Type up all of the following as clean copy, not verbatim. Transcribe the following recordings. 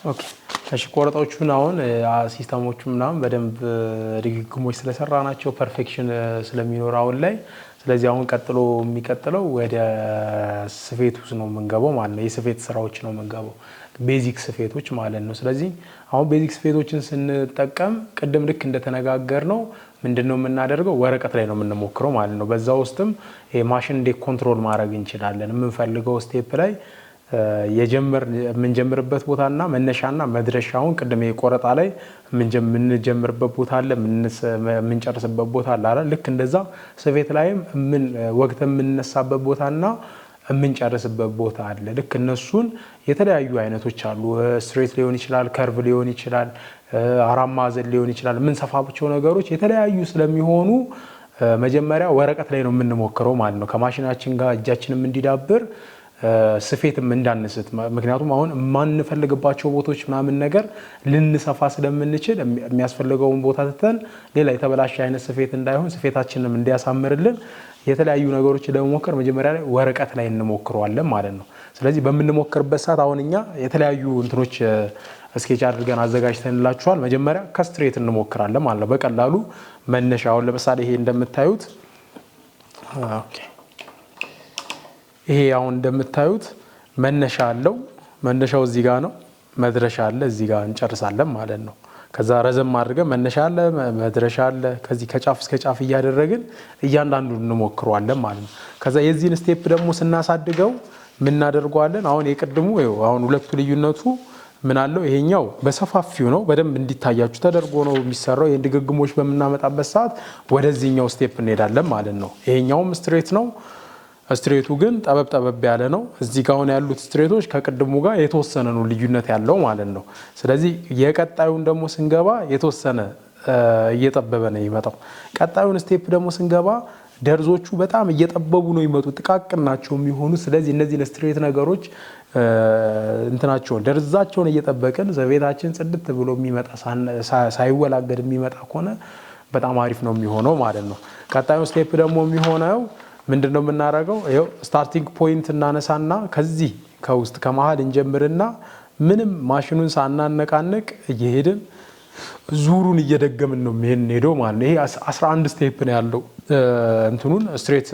ኦኬ እሺ ቆረጣዎቹን አሁን ሲስተሞቹም ምናምን በደንብ ድግግሞች ስለሰራናቸው ፐርፌክሽን ስለሚኖር አሁን ላይ ስለዚህ አሁን ቀጥሎ የሚቀጥለው ወደ ስፌት ውስጥ ነው የምንገባው ማለት ነው። የስፌት ስራዎች ነው የምንገባው ቤዚክ ስፌቶች ማለት ነው። ስለዚህ አሁን ቤዚክ ስፌቶችን ስንጠቀም ቅድም ልክ እንደተነጋገርነው ምንድነው የምናደርገው ወረቀት ላይ ነው የምንሞክረው ማለት ነው። በዛ ውስጥም ማሽን እንዴት ኮንትሮል ማድረግ እንችላለን የምንፈልገው ስቴፕ ላይ የምንጀምርበት ቦታና መነሻና መድረሻውን ቅድም የቆረጣ ላይ የምንጀምርበት ቦታ አለ የምንጨርስበት ቦታ አለ አይደል? ልክ እንደዛ ስፌት ላይም ወቅት የምንነሳበት ቦታና የምንጨርስበት ቦታ አለ። ልክ እነሱን የተለያዩ አይነቶች አሉ። ስትሬት ሊሆን ይችላል፣ ከርቭ ሊሆን ይችላል፣ አራት ማዕዘን ሊሆን ይችላል። የምንሰፋቸው ነገሮች የተለያዩ ስለሚሆኑ መጀመሪያ ወረቀት ላይ ነው የምንሞክረው ማለት ነው። ከማሽናችን ጋር እጃችንም እንዲዳብር ስፌትም እንዳንስት ምክንያቱም አሁን ማንፈልግባቸው ቦታዎች ምናምን ነገር ልንሰፋ ስለምንችል የሚያስፈልገውን ቦታ ትተን ሌላ የተበላሸ አይነት ስፌት እንዳይሆን ስፌታችንም እንዲያሳምርልን የተለያዩ ነገሮች ለመሞከር መጀመሪያ ላይ ወረቀት ላይ እንሞክረዋለን ማለት ነው። ስለዚህ በምንሞክርበት ሰዓት አሁን እኛ የተለያዩ እንትኖች ስኬች አድርገን አዘጋጅተንላችኋል። መጀመሪያ ከስትሬት እንሞክራለን ማለት ነው። በቀላሉ መነሻውን ለምሳሌ ይሄ እንደምታዩት ኦኬ ይሄ አሁን እንደምታዩት መነሻ አለው። መነሻው እዚህ ጋር ነው፣ መድረሻ አለ፣ እዚህ ጋር እንጨርሳለን ማለት ነው። ከዛ ረዘም አድርገን መነሻ አለ፣ መድረሻ አለ። ከዚህ ከጫፍ እስከ ጫፍ እያደረግን እያንዳንዱን እንሞክረዋለን ማለት ነው። ከዛ የዚህን ስቴፕ ደግሞ ስናሳድገው ምን እናደርገዋለን? አሁን የቅድሙ አሁን ሁለቱ ልዩነቱ ምን አለው? ይሄኛው በሰፋፊው ነው በደንብ እንዲታያችሁ ተደርጎ ነው የሚሰራው። ይሄን ድግግሞች በምናመጣበት ሰዓት ወደዚህኛው ስቴፕ እንሄዳለን ማለት ነው። ይሄኛውም ስትሬት ነው። ስትሬቱ ግን ጠበብ ያለ ነው። እዚህ ጋር ያሉት ስትሬቶች ከቅድሙ ጋር የተወሰነ ነው ልዩነት ያለው ማለት ነው። ስለዚህ የቀጣዩን ደግሞ ስንገባ የተወሰነ እየጠበበ ነው የሚመጣው። ቀጣዩን ስቴፕ ደግሞ ስንገባ ደርዞቹ በጣም እየጠበቡ ነው የሚመጡት፣ ጥቃቅን ናቸው የሚሆኑ። ስለዚህ እነዚህ ስትሬት ነገሮች እንትናቸውን ደርዛቸውን እየጠበቅን ዘቤታችን ጽድት ብሎ የሚመጣ ሳይወላገድ የሚመጣ ከሆነ በጣም አሪፍ ነው የሚሆነው ማለት ነው። ቀጣዩን ስቴፕ ደግሞ የሚሆነው ምንድነው የምናደርገው? ይኸው ስታርቲንግ ፖይንት እናነሳና ከዚህ ከውስጥ ከመሃል እንጀምርና ምንም ማሽኑን ሳናነቃነቅ እየሄድን ዙሩን እየደገምን ነው የምንሄደው ማለት ነው። ይሄ 11 ስቴፕ ነው ያለው። እንትኑን ስትሬት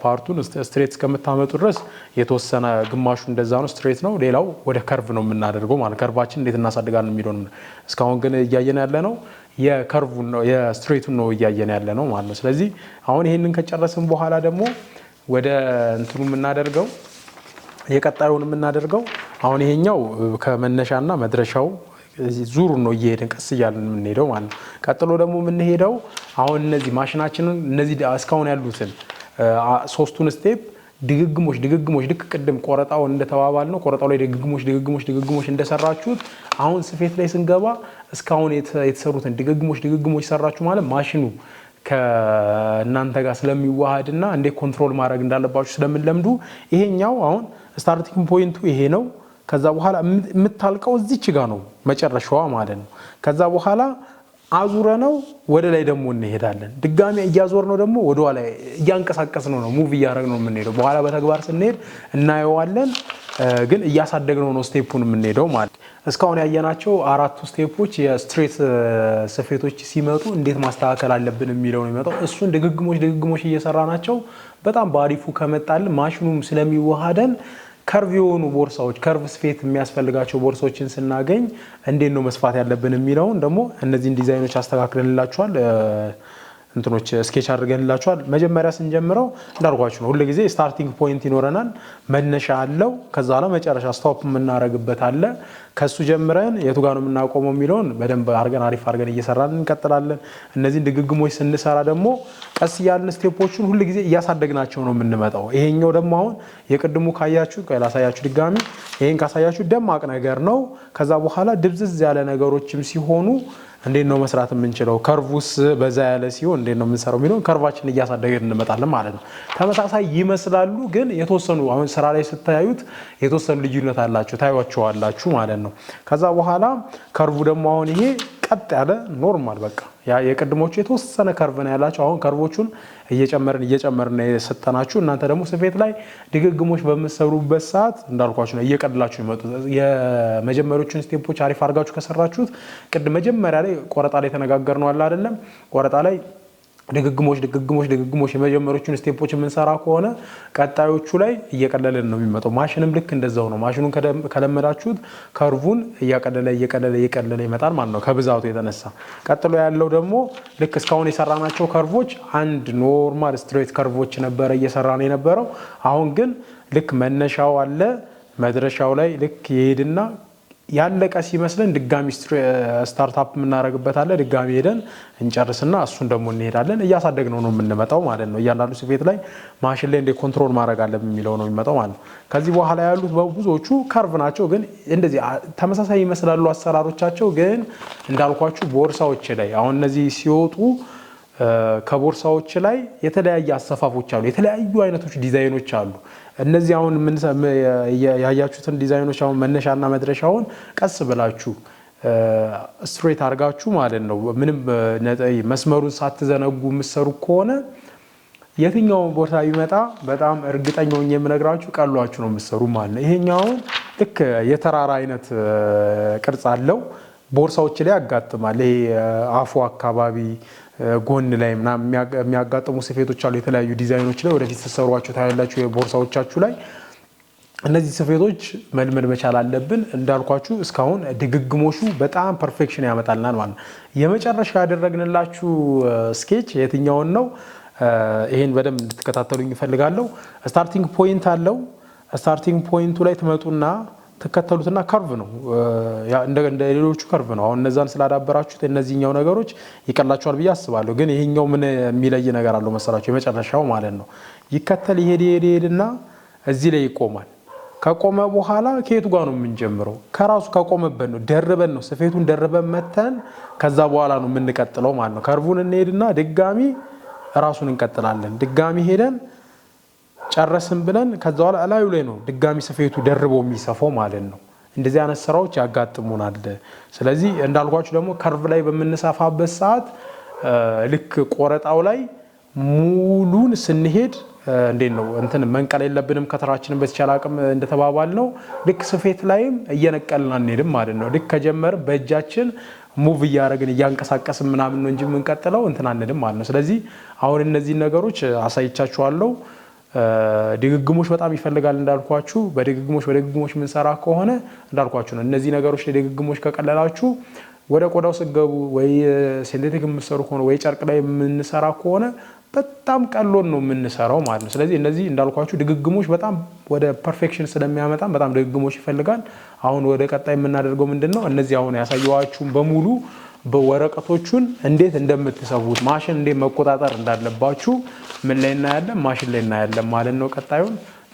ፓርቱን ስትሬት እስከምታመጡ ድረስ የተወሰነ ግማሹ እንደዛ ነው ስትሬት ነው። ሌላው ወደ ከርቭ ነው የምናደርገው ማለት ከርቫችን እንዴት እናሳድጋለን የሚለው ነው። እስካሁን ግን እያየን ያለ ነው የከርቭን ነው የስትሬቱን ነው እያየን ያለ ነው ማለት ነው። ስለዚህ አሁን ይሄንን ከጨረስን በኋላ ደግሞ ወደ እንትኑ የምናደርገው የቀጣዩን የምናደርገው አሁን ይሄኛው ከመነሻና መድረሻው ዙሩን ነው እየሄድን ቀስ እያልን የምንሄደው ማለት ነው። ቀጥሎ ደግሞ የምንሄደው አሁን እነዚህ ማሽናችንን እነዚህ እስካሁን ያሉትን ሶስቱን ስቴፕ ድግግሞች ልክ ቅድም ቆረጣው እንደተባባል ነው። ቆረጣው ላይ ድግግሞች እንደሰራችሁት አሁን ስፌት ላይ ስንገባ እስካሁን የተሰሩትን ድግግሞች ሰራችሁ ማለት ማሽኑ ከእናንተ ጋር ስለሚዋሃድና እንዴት ኮንትሮል ማድረግ እንዳለባችሁ ስለምንለምዱ ይሄኛው አሁን ስታርቲንግ ፖይንቱ ይሄ ነው። ከዛ በኋላ የምታልቀው እዚች ጋር ነው መጨረሻዋ ማለት ነው። ከዛ በኋላ አዙረ ነው ወደ ላይ ደግሞ እንሄዳለን። ድጋሚ እያዞር ነው ደግሞ ወደ ኋላ እያንቀሳቀስ ነው ሙቭ እያደረግ ነው የምንሄደው። በኋላ በተግባር ስንሄድ እናየዋለን፣ ግን እያሳደግነው ነው ስቴፑን የምንሄደው ማለት። እስካሁን ያየናቸው አራቱ ስቴፖች የስትሬት ስፌቶች ሲመጡ እንዴት ማስተካከል አለብን የሚለው ነው የሚመጣው። እሱን ድግግሞች እየሰራ ናቸው። በጣም በአሪፉ ከመጣልን ማሽኑም ስለሚዋሃደን ከርቭ የሆኑ ቦርሳዎች ከርቭ ስፌት የሚያስፈልጋቸው ቦርሳዎችን ስናገኝ እንዴት ነው መስፋት ያለብን የሚለውን ደግሞ እነዚህን ዲዛይኖች አስተካክለንላችኋል። እንትኖች ስኬች አድርገንላችኋል። መጀመሪያ ስንጀምረው እንዳልኳችሁ ነው። ሁሉ ጊዜ ስታርቲንግ ፖይንት ይኖረናል፣ መነሻ አለው። ከዛ በኋላ መጨረሻ ስቶፕ የምናደርግበት አለ። ከሱ ጀምረን የቱ ጋር ነው የምናቆመው የሚለውን በደንብ አድርገን አሪፍ አድርገን እየሰራን እንቀጥላለን። እነዚህን ድግግሞች ስንሰራ ደግሞ ቀስ ያልን ስቴፖችን ሁሉ ጊዜ እያሳደግናቸው ነው የምንመጣው። ይሄኛው ደግሞ አሁን የቅድሙ ካያችሁ ላሳያችሁ ድጋሚ። ይሄን ካሳያችሁ ደማቅ ነገር ነው። ከዛ በኋላ ድብዝዝ ያለ ነገሮችም ሲሆኑ እንዴት ነው መስራት የምንችለው፣ ከርቭስ በዛ ያለ ሲሆን እንዴት ነው የምንሰራው የሚለውን ከርቫችን እያሳደገን እንመጣለን ማለት ነው። ተመሳሳይ ይመስላሉ፣ ግን የተወሰኑ አሁን ስራ ላይ ስታዩት የተወሰኑ ልዩነት አላቸው፣ ታዩዋቸዋላችሁ ማለት ነው። ከዛ በኋላ ከርቭ ደግሞ አሁን ይሄ ቀጥ ያለ ኖርማል በቃ ያ የቅድሞቹ የተወሰነ ከርቭ ነው ያላቸው። አሁን ከርቮቹን እየጨመርን የሰጠናችሁ። እናንተ ደግሞ ስፌት ላይ ድግግሞች በምትሰሩበት ሰዓት እንዳልኳችሁ ነው እየቀለላችሁ ይመጡ። የመጀመሪያዎቹን ስቴፖች አሪፍ አድርጋችሁ ከሰራችሁት ቅድም መጀመሪያ ላይ ቆረጣ ላይ ተነጋገርነው አለ አይደለም? ቆረጣ ላይ ድግግሞች የመጀመሪያዎቹን ስቴፖች የምንሰራ ከሆነ ቀጣዮቹ ላይ እየቀለለን ነው የሚመጣው። ማሽንም ልክ እንደዛው ነው። ማሽኑን ከለመዳችሁት ከርቡን እየቀለለ ይመጣል ማለት ነው ከብዛቱ የተነሳ። ቀጥሎ ያለው ደግሞ ልክ እስካሁን የሰራናቸው ከርቮች አንድ ኖርማል ስትሬት ከርቮች ነበረ እየሰራን የነበረው። አሁን ግን ልክ መነሻው አለ መድረሻው ላይ ልክ ይሄድና ያለቀ ሲመስለን ድጋሚ ስታርታፕ የምናደርግበት አለ። ድጋሚ ሄደን እንጨርስና እሱን ደግሞ እንሄዳለን። እያሳደግነው ነው የምንመጣው ማለት ነው። እያንዳንዱ ስፌት ላይ ማሽን ላይ እንደ ኮንትሮል ማድረግ አለብን የሚለው ነው የሚመጣው ማለት ነው። ከዚህ በኋላ ያሉት ብዙዎቹ ከርቭ ናቸው፣ ግን እንደዚህ ተመሳሳይ ይመስላሉ አሰራሮቻቸው። ግን እንዳልኳችሁ ቦርሳዎች ላይ አሁን እነዚህ ሲወጡ ከቦርሳዎች ላይ የተለያየ አሰፋፎች አሉ፣ የተለያዩ አይነቶች ዲዛይኖች አሉ። እነዚህ አሁን ያያችሁትን ዲዛይኖች አሁን መነሻና መድረሻውን ቀስ ብላችሁ ስትሬት አድርጋችሁ ማለት ነው ምንም መስመሩን ሳትዘነጉ የምትሰሩ ከሆነ የትኛው ቦታ ቢመጣ በጣም እርግጠኛ ሆኜ የምነግራችሁ ቀሏችሁ ነው የምትሰሩ ማለት ነው። ይሄኛውን ልክ የተራራ አይነት ቅርጽ አለው ቦርሳዎች ላይ ያጋጥማል። ይሄ አፉ አካባቢ ጎን ላይ ምናምን የሚያጋጥሙ ስፌቶች አሉ የተለያዩ ዲዛይኖች ላይ ወደፊት ተሰሯቸው ታያላችሁ የቦርሳዎቻችሁ ላይ። እነዚህ ስፌቶች መልመድ መቻል አለብን። እንዳልኳችሁ እስካሁን ድግግሞሹ በጣም ፐርፌክሽን ያመጣልናል ማለት ነው። የመጨረሻ ያደረግንላችሁ ስኬች የትኛውን ነው? ይሄን በደንብ እንድትከታተሉኝ እፈልጋለሁ። ስታርቲንግ ፖይንት አለው። ስታርቲንግ ፖይንቱ ላይ ትመጡና ተከተሉትና ከርቭ ነው እንደ ሌሎቹ ከርቭ ነው። አሁን እነዛን ስላዳበራችሁት እነዚህኛው ነገሮች ይቀላችኋል ብዬ አስባለሁ። ግን ይሄኛው ምን የሚለይ ነገር አለው መሰላችሁ? የመጨረሻው ማለት ነው ይከተል ይሄድና እዚህ ላይ ይቆማል። ከቆመ በኋላ ከየቱ ጋር ነው የምንጀምረው? ከራሱ ከቆመበት ነው ደርበን ነው ስፌቱን ደርበን መተን ከዛ በኋላ ነው የምንቀጥለው ማለት ነው። ከርቡን እንሄድና ድጋሚ ራሱን እንቀጥላለን። ድጋሚ ሄደን ጨረስን ብለን ከዛ በኋላ እላዩ ላይ ነው ድጋሚ ስፌቱ ደርቦ የሚሰፋው ማለት ነው። እንደዚህ አይነት ስራዎች ያጋጥሙናል። ስለዚህ እንዳልኳችሁ ደግሞ ከርቭ ላይ በምንሰፋበት ሰዓት ልክ ቆረጣው ላይ ሙሉን ስንሄድ እንዴት ነው እንትን መንቀል የለብንም። ከተራችንን በተቻለ አቅም እንደተባባል ነው ልክ ስፌት ላይም እየነቀልን አንሄድም ማለት ነው። ልክ ከጀመር በእጃችን ሙቭ እያደረግን እያንቀሳቀስን ምናምን ነው እንጂ የምንቀጥለው እንትን አንሄድም ማለት ነው። ስለዚህ አሁን እነዚህ ነገሮች አሳይቻችኋለሁ። ድግግሞሽ በጣም ይፈልጋል እንዳልኳችሁ። በድግግሞሽ የምንሰራ ከሆነ እንዳልኳችሁ ነው እነዚህ ነገሮች ድግግሞሽ ከቀለላችሁ ወደ ቆዳው ስገቡ ወይ ሲንቴቲክ የምትሰሩ ከሆነ ወይ ጨርቅ ላይ የምንሰራ ከሆነ በጣም ቀሎን ነው የምንሰራው ማለት ነው። ስለዚህ እነዚህ እንዳልኳችሁ ድግግሞሽ በጣም ወደ ፐርፌክሽን ስለሚያመጣ በጣም ድግግሞሽ ይፈልጋል። አሁን ወደ ቀጣይ የምናደርገው ምንድነው? እነዚህ አሁን ያሳየኋችሁን በሙሉ በወረቀቶቹን እንዴት እንደምትሰፉት ማሽን እንዴት መቆጣጠር እንዳለባችሁ ምን ላይ እናያለን? ማሽን ላይ እናያለን ማለት ነው።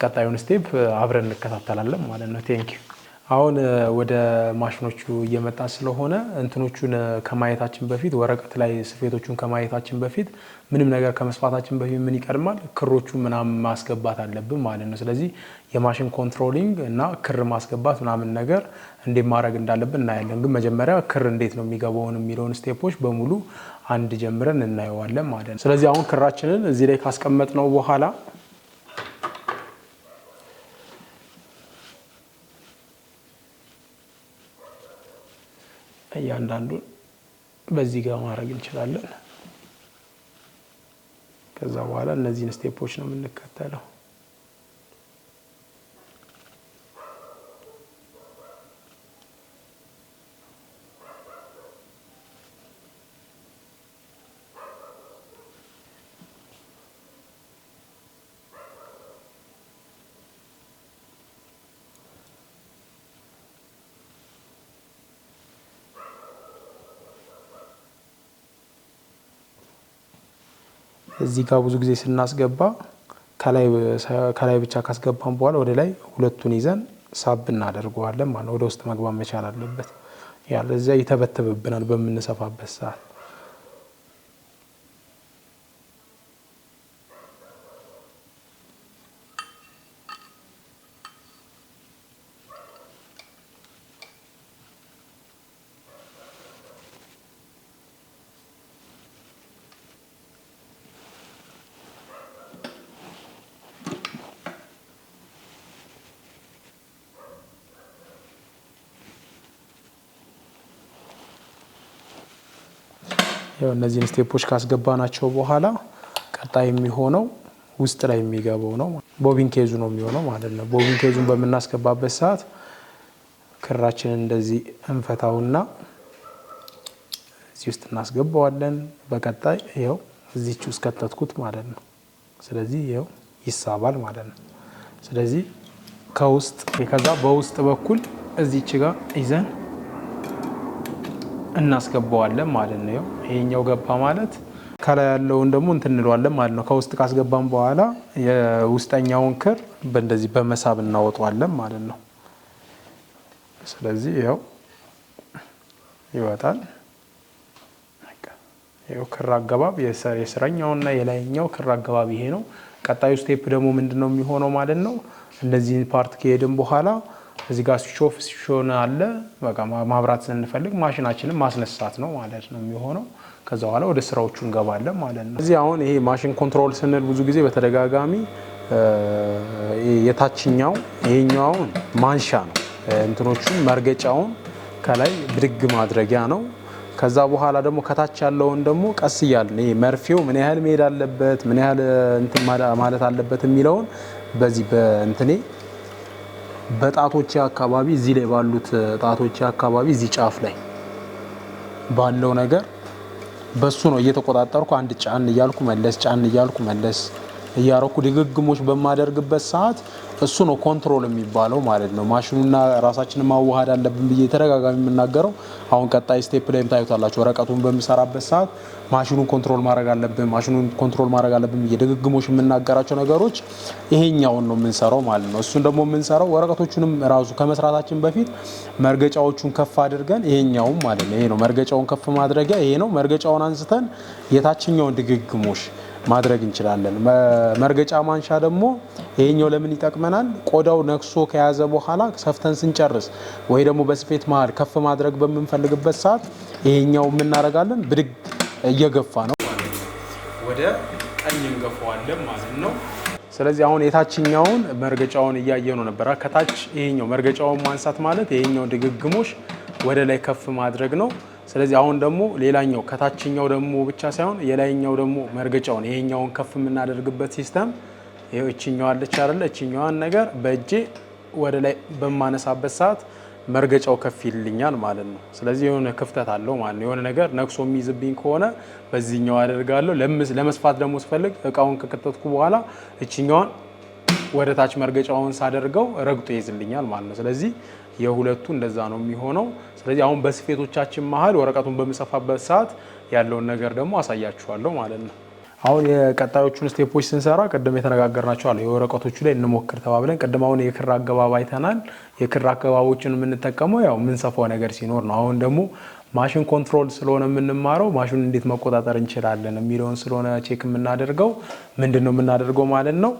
ቀጣዩን ስቴፕ አብረን እንከታተላለን ማለት ነው። ቴንክ ዩ። አሁን ወደ ማሽኖቹ እየመጣ ስለሆነ እንትኖቹን ከማየታችን በፊት ወረቀት ላይ ስፌቶቹን ከማየታችን በፊት ምንም ነገር ከመስፋታችን በፊት ምን ይቀድማል? ክሮቹን ምናምን ማስገባት አለብን ማለት ነው። ስለዚህ የማሽን ኮንትሮሊንግ እና ክር ማስገባት ምናምን ነገር እንዴት ማድረግ እንዳለብን እናያለን። ግን መጀመሪያ ክር እንዴት ነው የሚገባውን የሚለውን ስቴፖች በሙሉ አንድ ጀምረን እናየዋለን ማለት ነው። ስለዚህ አሁን ክራችንን እዚህ ላይ ካስቀመጥነው በኋላ እያንዳንዱን በዚህ ጋር ማድረግ እንችላለን። ከዛ በኋላ እነዚህን ስቴፖች ነው የምንከተለው። እዚህ ጋር ብዙ ጊዜ ስናስገባ ከላይ ብቻ ካስገባን በኋላ ወደ ላይ ሁለቱን ይዘን ሳብ እናደርገዋለን ማለት ነው። ወደ ውስጥ መግባት መቻል አለበት። ያለዚያ ይተበተብብናል በምንሰፋበት ሰዓት። ያው እነዚህን ስቴፖች ካስገባናቸው በኋላ ቀጣይ የሚሆነው ውስጥ ላይ የሚገባው ነው ቦቢን ኬዙ ነው የሚሆነው ማለት ነው። ቦቢን ኬዙን በምናስገባበት ሰዓት ክራችንን እንደዚህ እንፈታውና እዚህ ውስጥ እናስገባዋለን። በቀጣይ ይሄው እዚች ውስጥ ከተትኩት ማለት ነው። ስለዚህ ይሄው ይሳባል ማለት ነው። ስለዚህ ከውስጥ ከዛ በውስጥ በኩል እዚች ጋር ይዘን እናስገባዋለን ማለት ነው። ይሄኛው ገባ ማለት ከላይ ያለውን ደግሞ እንትንለዋለን ማለት ነው። ከውስጥ ካስገባን በኋላ የውስጠኛውን ክር በእንደዚህ በመሳብ እናወጣዋለን ማለት ነው። ስለዚህ ይሄው ይወጣል። ይሄው ክር አገባብ የስረኛውና የላይኛው ክር አገባብ ይሄ ነው። ቀጣዩ ስቴፕ ደግሞ ምንድነው የሚሆነው ማለት ነው። እንደዚህ ፓርት ከሄድን በኋላ እዚህ ጋር ሲሾን አለ በቃ ማብራት ስንፈልግ ማሽናችንን ማስነሳት ነው ማለት ነው የሚሆነው። ከዛ በኋላ ወደ ስራዎቹ እንገባለን ማለት ነው። እዚህ አሁን ይሄ ማሽን ኮንትሮል ስንል ብዙ ጊዜ በተደጋጋሚ የታችኛው ይሄኛውን ማንሻ ነው እንትኖቹን መርገጫውን ከላይ ብድግ ማድረጊያ ነው። ከዛ በኋላ ደግሞ ከታች ያለውን ደግሞ ቀስ እያልን ይሄ መርፌው ምን ያህል መሄድ አለበት ምን ያህል እንትን ማለት አለበት የሚለውን በዚህ በእንትኔ በጣቶቼ አካባቢ እዚህ ላይ ባሉት ጣቶቼ አካባቢ እዚህ ጫፍ ላይ ባለው ነገር በሱ ነው እየተቆጣጠርኩ አንድ ጫን እያልኩ መለስ ጫን እያልኩ መለስ እያረኩ ድግግሞች በማደርግበት ሰዓት እሱ ነው ኮንትሮል የሚባለው ማለት ነው። ማሽኑና ራሳችንን ማዋሃድ አለብን ብዬ ተደጋጋሚ የምናገረው አሁን ቀጣይ ስቴፕ ላይ ታዩታላችሁ። ወረቀቱን በሚሰራበት ሰዓት ማሽኑን ኮንትሮል ማድረግ አለብን ብዬ ድግግሞች የምናገራቸው ነገሮች ይሄኛውን ነው የምንሰራው ማለት ነው። እሱን ደግሞ የምንሰራው ወረቀቶቹንም ራሱ ከመስራታችን በፊት መርገጫዎቹን ከፍ አድርገን ይሄኛውን ማለት ነው። ይሄ ነው መርገጫውን ከፍ ማድረጊያ ይሄ ነው። መርገጫውን አንስተን የታችኛውን ድግግሞሽ ማድረግ እንችላለን። መርገጫ ማንሻ ደግሞ ይሄኛው ለምን ይጠቅመናል? ቆዳው ነክሶ ከያዘ በኋላ ሰፍተን ስንጨርስ ወይ ደግሞ በስፌት መሃል ከፍ ማድረግ በምንፈልግበት ሰዓት ይሄኛው የምናደርጋለን ብድግ እየገፋ ነው ወደ ቀኝ እንገፋዋለን ማለት ነው። ስለዚህ አሁን የታችኛውን መርገጫውን እያየነው ነበር። ከታች ይሄኛው መርገጫውን ማንሳት ማለት ይሄኛው ድግግሞሽ ወደ ላይ ከፍ ማድረግ ነው። ስለዚህ አሁን ደግሞ ሌላኛው ከታችኛው ደግሞ ብቻ ሳይሆን የላይኛው ደግሞ መርገጫውን ይሄኛውን ከፍ የምናደርግበት ሲስተም ይሄው እቺኛው አለች አይደል? እቺኛዋን ነገር በእጄ ወደ ላይ በማነሳበት ሰዓት መርገጫው ከፍ ይልኛል ማለት ነው። ስለዚህ የሆነ ክፍተት አለው ማለት ነው። የሆነ ነገር ነክሶ የሚይዝብኝ ከሆነ በዚህኛው አደርጋለሁ። ለመስፋት ደግሞ ስፈልግ እቃውን ከከተትኩ በኋላ እቺኛዋን ወደ ታች መርገጫውን ሳደርገው ረግጦ ይይዝልኛል ማለት ነው። ስለዚህ የሁለቱ እንደዛ ነው የሚሆነው። ስለዚህ አሁን በስፌቶቻችን መሀል ወረቀቱን በምሰፋበት ሰዓት ያለውን ነገር ደግሞ አሳያችኋለሁ ማለት ነው። አሁን የቀጣዮቹን ስቴፖች ስንሰራ ቅድም የተነጋገርናቸው አለ የወረቀቶቹ ላይ እንሞክር ተባብለን ቅድም አሁን የክር አገባብ አይተናል። የክር አገባቦችን የምንጠቀመው ያው የምንሰፋው ነገር ሲኖር ነው። አሁን ደግሞ ማሽን ኮንትሮል ስለሆነ የምንማረው ማሽኑን እንዴት መቆጣጠር እንችላለን የሚለውን ስለሆነ ቼክ የምናደርገው ምንድነው የምናደርገው ማለት ነው።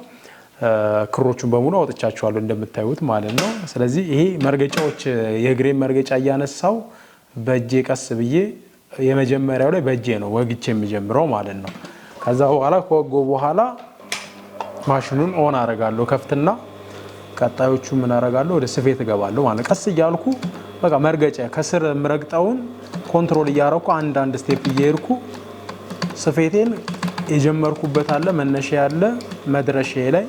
ክሮቹን በሙሉ አውጥቻቸዋለሁ እንደምታዩት ማለት ነው። ስለዚህ ይሄ መርገጫዎች የእግሬን መርገጫ እያነሳው በእጄ ቀስ ብዬ የመጀመሪያው ላይ በእጄ ነው ወግቼ የሚጀምረው ማለት ነው። ከዛ በኋላ ከወጎ በኋላ ማሽኑን ኦን አደርጋለሁ ከፍትና ቀጣዮቹ ምን አደርጋለሁ ወደ ስፌት እገባለሁ ማለት ቀስ እያልኩ በቃ መርገጫ ከስር ምረግጣውን ኮንትሮል እያረኩ አንድ ስቴፕ እየሄድኩ ስፌቴን የጀመርኩበት አለ መነሻ ያለ መድረሻ ላይ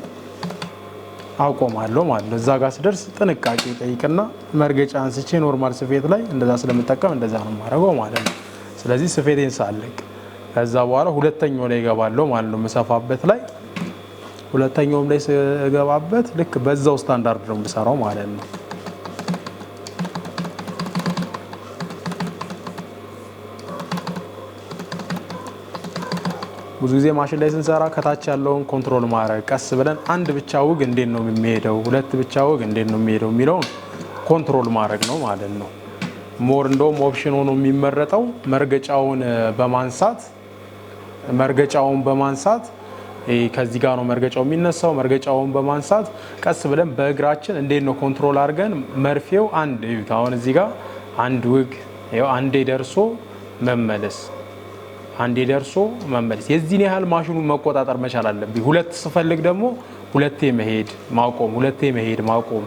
አቆማለሁ ማለት ነው። እዛ ጋር ስደርስ ጥንቃቄ ጠይቅና መርገጫ አንስቼ ኖርማል ስፌት ላይ እንደዛ ስለምጠቀም እንደዛ ነው የማደርገው ማለት ነው። ስለዚህ ስፌቴን ሳለቅ ከዛ በኋላ ሁለተኛው ላይ እገባለሁ ማለት ነው። መሰፋበት ላይ ሁለተኛውም ላይ ስገባበት ልክ በዛው ስታንዳርድ ነው የምሰራው ማለት ነው። ብዙ ጊዜ ማሽን ላይ ስንሰራ ከታች ያለውን ኮንትሮል ማድረግ ቀስ ብለን አንድ ብቻ ውግ እንዴት ነው የሚሄደው፣ ሁለት ብቻ ውግ እንዴት ነው የሚሄደው የሚለውን ኮንትሮል ማድረግ ነው ማለት ነው። ሞር እንደውም ኦፕሽን ሆኖ የሚመረጠው መርገጫውን በማንሳት ከዚህ ጋር ነው መርገጫው የሚነሳው። መርገጫውን በማንሳት ቀስ ብለን በእግራችን እንዴት ነው ኮንትሮል አድርገን መርፌው አንድ ይዩት። አሁን እዚህ ጋር አንድ ውግ ይኸው አንዴ ደርሶ መመለስ የዚህን ያህል ማሽኑን መቆጣጠር መቻል አለብኝ። ሁለት ስፈልግ ደግሞ ሁለቴ መሄድ ማቆም፣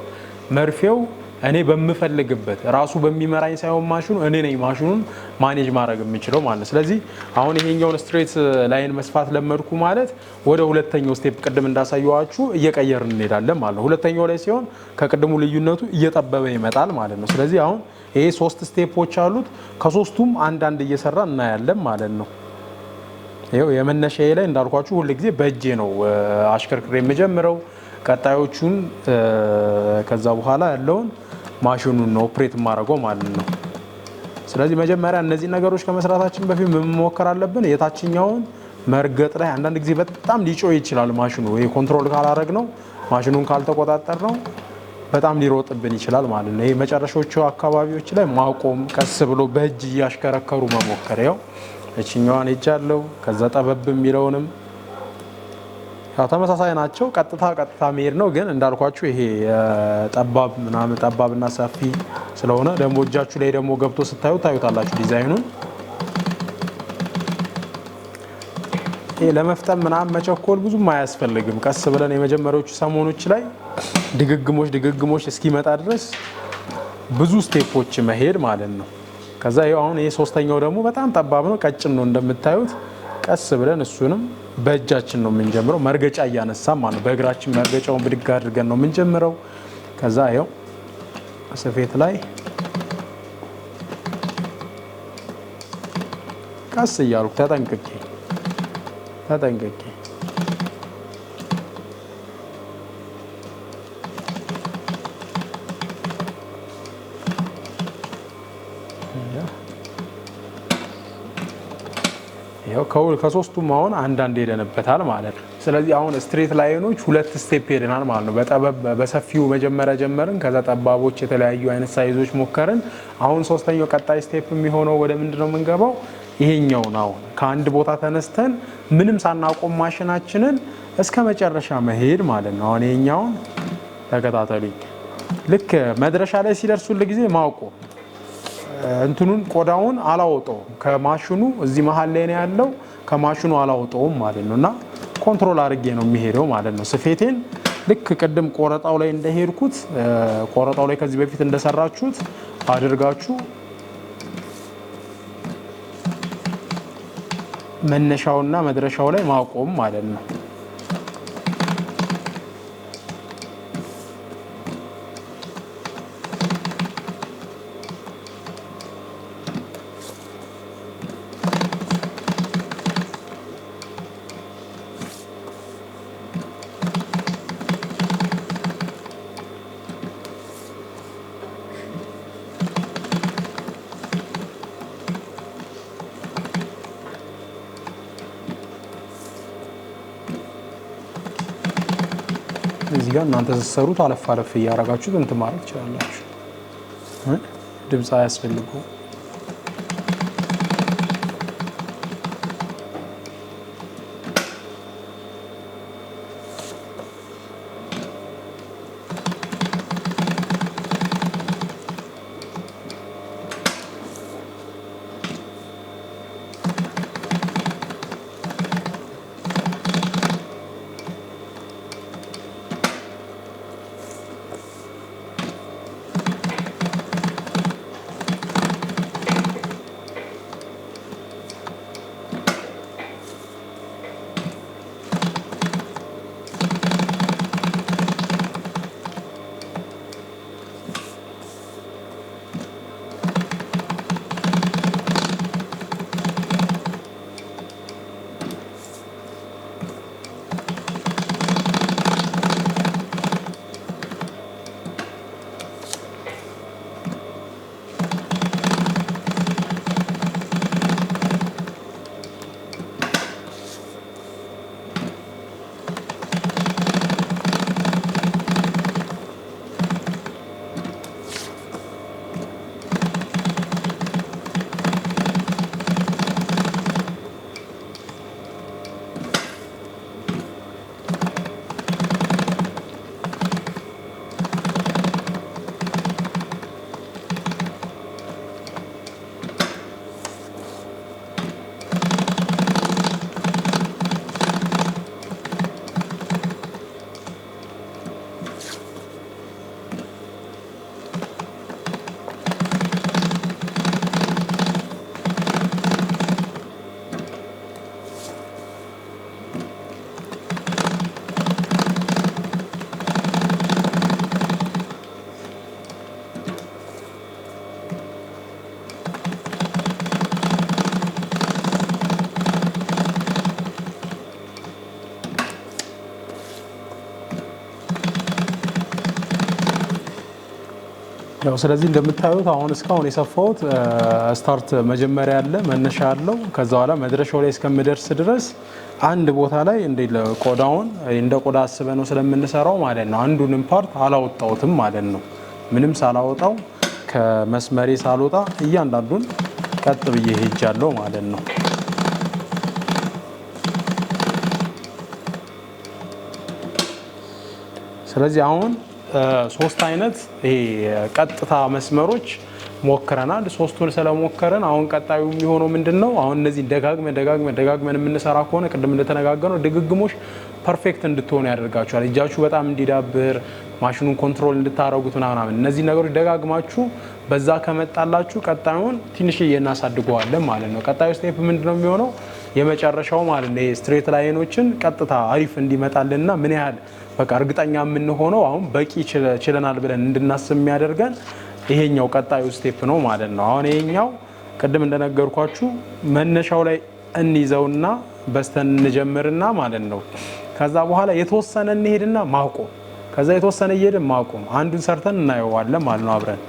መርፌው እኔ በምፈልግበት ራሱ በሚመራኝ ሳይሆን ማሽኑ እኔ ነኝ ማሽኑን ማኔጅ ማድረግ የምችለው ማለት። ስለዚህ አሁን ይሄኛውን ስትሬት ላይን መስፋት ለመድኩ ማለት ወደ ሁለተኛው ስቴፕ ቅድም እንዳሳየዋችሁ እየቀየርን እንሄዳለን ማለት ነው። ሁለተኛው ላይ ሲሆን ከቅድሙ ልዩነቱ እየጠበበ ይመጣል ማለት ነው። ስለዚህ አሁን ይሄ 3 ስቴፖች አሉት። ከሶስቱም አንዳንድ እየሰራ እናያለን ማለት ነው። ይሄው የመነሻዬ ላይ እንዳልኳችሁ ሁሉ ጊዜ በእጄ ነው አሽከርክሬ የምጀምረው። ቀጣዮቹን ከዛ በኋላ ያለውን ማሽኑን ነው ኦፕሬት የማደርገው ማለት ነው። ስለዚህ መጀመሪያ እነዚህ ነገሮች ከመስራታችን በፊት ምን መሞከር አለብን? የታችኛውን መርገጥ ላይ አንዳንድ ጊዜ በጣም ሊጮህ ይችላል ማሽኑ። ይሄ ኮንትሮል ካላረግ ነው ማሽኑን ካልተቆጣጠር ነው በጣም ሊሮጥብን ይችላል ማለት ነው። ይሄ መጨረሻዎቹ አካባቢዎች ላይ ማቆም፣ ቀስ ብሎ በእጅ እያሽከረከሩ መሞከር። ያው እችኛዋን ሄጃለሁ። ከዛ ጠበብ የሚለውንም ያው ተመሳሳይ ናቸው። ቀጥታ መሄድ ነው። ግን እንዳልኳችሁ ይሄ ጠባብ ምናምን ጠባብና ሰፊ ስለሆነ ደግሞ እጃችሁ ላይ ደግሞ ገብቶ ስታዩ ታዩታላችሁ ዲዛይኑን። ይሄ ለመፍጠን ምናምን መቸኮል ብዙም አያስፈልግም። ቀስ ብለን የመጀመሪያዎቹ ሰሞኖች ላይ ድግግሞች እስኪመጣ ድረስ ብዙ ስቴፖች መሄድ ማለት ነው። ከዛ ይኸው አሁን ይሄ ሶስተኛው ደግሞ በጣም ጠባብ ነው፣ ቀጭን ነው እንደምታዩት። ቀስ ብለን እሱንም በእጃችን ነው የምንጀምረው፣ መርገጫ እያነሳም ማለት ነው። በእግራችን መርገጫውን ብድግ አድርገን ነው የምንጀምረው። ከዛ ይኸው ስፌት ላይ ቀስ እያልኩ ተጠንቅቄ ከሶስቱም አሁን አንዳንድ ሄደንበታል ማለት ነው። ስለዚህ አሁን ስትሬት ላይኖች 2 ስቴፕ ሄደናል ማለት ነው። በሰፊው መጀመሪያ ጀመርን፣ ከዛ ጠባቦች የተለያዩ አይነት ሳይዞች ሞከርን። አሁን ሶስተኛው ቀጣይ ስቴፕ የሚሆነው ወደ ምንድነው የምንገባው? ይሄኛው ነው። ከአንድ ቦታ ተነስተን ምንም ሳናቆም ማሽናችንን እስከ መጨረሻ መሄድ ማለት ነው። አሁን ይሄኛውን ተከታተሉኝ። ልክ መድረሻ ላይ ሲደርሱልህ ጊዜ ማቆም እንትኑን ቆዳውን አላወጣውም ከማሽኑ እዚህ መሀል ላይ ነው ያለው፣ ከማሽኑ አላወጣውም ማለት ነው። እና ኮንትሮል አድርጌ ነው የሚሄደው ማለት ነው። ስፌቴን ልክ ቅድም ቆረጣው ላይ እንደሄድኩት ቆረጣው ላይ ከዚህ በፊት እንደሰራችሁት አድርጋችሁ መነሻውና መድረሻው ላይ ማቆም ማለት ነው። እዚህ ጋር እናንተ ስትሰሩት አለፍ አለፍ እያደረጋችሁት እንትን ማድረግ ትችላላችሁ። ድምፅ አያስፈልገውም። ያው ስለዚህ እንደምታዩት አሁን እስካሁን የሰፋሁት ስታርት መጀመሪያ ያለ መነሻ አለው። ከዛ በኋላ መድረሻው ላይ እስከምደርስ ድረስ አንድ ቦታ ላይ ቆዳውን እንደ ቆዳ አስበ ነው ስለምንሰራው ማለት ነው። አንዱንም ፓርት አላወጣሁትም ማለት ነው። ምንም ሳላወጣው ከመስመሬ ሳልወጣ እያንዳንዱን ቀጥ ብዬ ሄጃለሁ ማለት ነው። ስለዚህ አሁን ሶስት አይነት ይሄ ቀጥታ መስመሮች ሞክረናል። ሶስቱን ስለሞከረን አሁን ቀጣዩ የሚሆነው ምንድነው? አሁን እነዚህ ደጋግመን የምንሰራ ከሆነ ቅድም እንደተነጋገረው ድግግሞሽ ፐርፌክት እንድትሆኑ ያደርጋችኋል። እጃችሁ በጣም እንዲዳብር ማሽኑን ኮንትሮል እንድታረጉት ምናምን እነዚህ ነገሮች ደጋግማችሁ በዛ ከመጣላችሁ ቀጣዩን ትንሽዬ እናሳድገዋለን ማለት ነው። ቀጣዩ ስቴፕ ምንድነው የሚሆነው? የመጨረሻው ማለት ነው ስትሬት ላይኖችን ቀጥታ አሪፍ እንዲመጣልንና ምን ያህል በቃ እርግጠኛ የምንሆነው አሁን በቂ ችለናል ብለን እንድናስብ የሚያደርገን ይሄኛው ቀጣዩ ስቴፕ ነው ማለት ነው። አሁን ይሄኛው ቅድም እንደነገርኳችሁ መነሻው ላይ እንይዘውና በስተን እንጀምርና ማለት ነው። ከዛ በኋላ የተወሰነ እንሄድና ማቆም፣ ከዛ የተወሰነ እየሄድን ማቆም፣ አንዱን ሰርተን እናየዋለን ማለት ነው አብረን።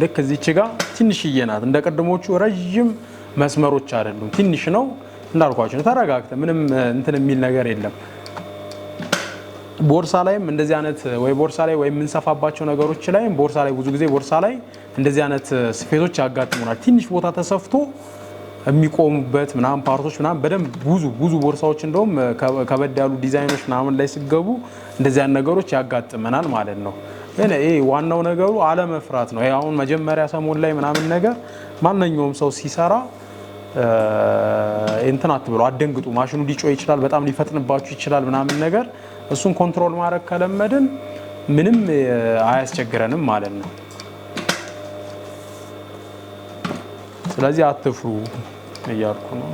ልክ እዚች ጋር ትንሽዬ ናት፣ እንደ ቅድሞቹ ረጅም መስመሮች አይደሉም፣ ትንሽ ነው እንዳልኳችሁ ነው። ተረጋግተን ምንም እንትን የሚል ነገር የለም። ቦርሳ ላይም እንደዚህ አይነት ወይ ቦርሳ ላይ ወይ የምንሰፋባቸው ነገሮች ላይም ቦርሳ ላይ ብዙ ጊዜ ቦርሳ ላይ እንደዚህ አይነት ስፌቶች ያጋጥሙናል። ትንሽ ቦታ ተሰፍቶ የሚቆሙበት ምናምን ፓርቶች ምናምን በደንብ ብዙ ቦርሳዎች እንደውም ከበድ ያሉ ዲዛይኖች ምናምን ላይ ሲገቡ እንደዚህ አይነት ነገሮች ያጋጥመናል ማለት ነው። ይሄ ዋናው ነገሩ አለመፍራት ነው። አሁን መጀመሪያ ሰሞን ላይ ምናምን ነገር ማንኛውም ሰው ሲሰራ እንትን አትብሉ፣ አትደንግጡ። ማሽኑ ሊጮህ ይችላል፣ በጣም ሊፈጥንባችሁ ይችላል ምናምን ነገር። እሱን ኮንትሮል ማድረግ ከለመድን ምንም አያስቸግረንም ማለት ነው። ስለዚህ አትፍሩ እያልኩ ነው።